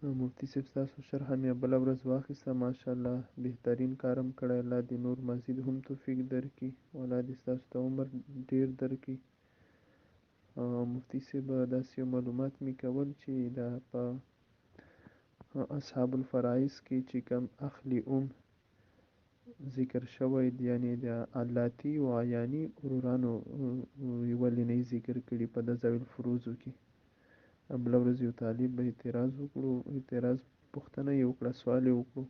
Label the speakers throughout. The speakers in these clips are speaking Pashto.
Speaker 1: مفتی صاحب تاسو شرح مې بله ورځ واخیسته، ماشاءالله بهترین کارم کړی. الله دې نور مزید هم توفیق درکړي، الله دې ستاسو ته عمر ډیر درکړي. مفتی صاحب داسې یو معلومات مې کول چې دا په اصحاب الفرائض کې چې کوم اخلی ذکر شوی دی، یعنی د علاتی و عیانی ورورانو ولې نه ذکر کړي په د ذوی الفروضو کې. بله ورځ یو طالب به اعتراض پوښتنه یې وکړه، سوال یې وکړو،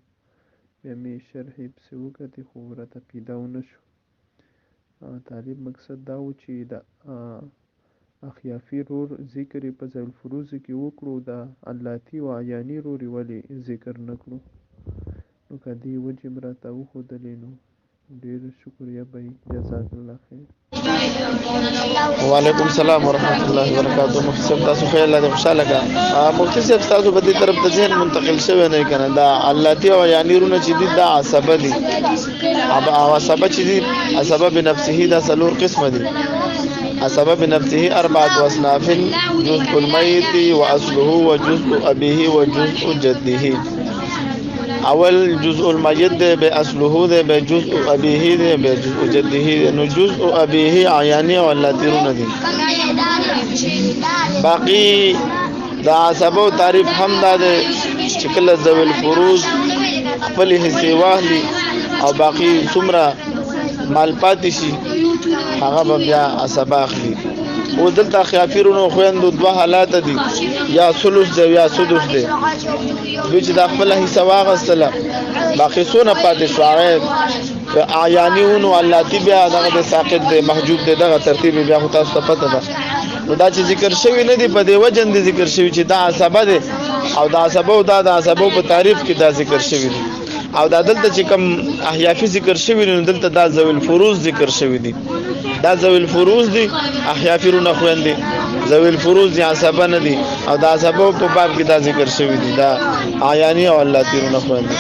Speaker 1: بیا مې شرح یې پسې وکتې خو راته پیدا ونه شو. طالب مقصد دا و چې د اخیافي رور ذکر یې په ذوی الفروضو کې وکړو، د علاتی و عیانی رور یې ولې ذکر نه کړو. نو که دې وجې م راته وښودلې نو ډېر شکریه به وي. جزاک الله خیر.
Speaker 2: وعلیکم السلام ورحمۃ اللہ وبرکاتہ. مفتی صاحب تاسو خیر الله دې خوشاله کا. مفتی صاحب تاسو په دې طرف ته ذهن منتقل شوی نه کنه، دا علاتی او عیانی رونه چې دي دا عصبه دي، او عصبه چې دي عصبه بنفسه دا څلور قسمه دي. عصبه بنفسه اربعه اصناف: جزء المیت واصله وجزء ابيه وجزء جده. اول جزء المیت ده به اصله ده به جزء ابيه ده به جزء جده ده. نو جزء ابيه عیانی او علاتی رونه دي. باقی دا عصبه تعریف هم دا ده چې کله ذوی الفروض خپل حصے واخلي او باقی څومره مال پاتې شي هغه به بیا عصبه اخلي. او دلته خیافیرونو خویندو دوه حالات دي، یا ثلث ده یا سدس ده. دوی چې دا خپل حصہ واغستله باقی څونه پاتې شو هغه عیانیونو علاتی بیا دغه د ساقط ده محجوب ده، دغه ترتیب بیا خو تاسو ته پته ده. نو دا چې ذکر شوی نه دی په دې وجه نه ذکر شوی چې دا عصبه ده او دا عصبه او دا د عصبه په تعریف کې دا ذکر شوی دی. او دا دلته چې کوم احیافي ذکر شوی نو دلته دا ذوی الفروض ذکر شوی دی. دا ذوی الفروض دی، احیافي رونه خويندې ذوی الفروض دي، عصبه نه دي. او دا عصبه په باب کې دا ذکر شوی دی، دا عیانی او علاتی رونه خويندې.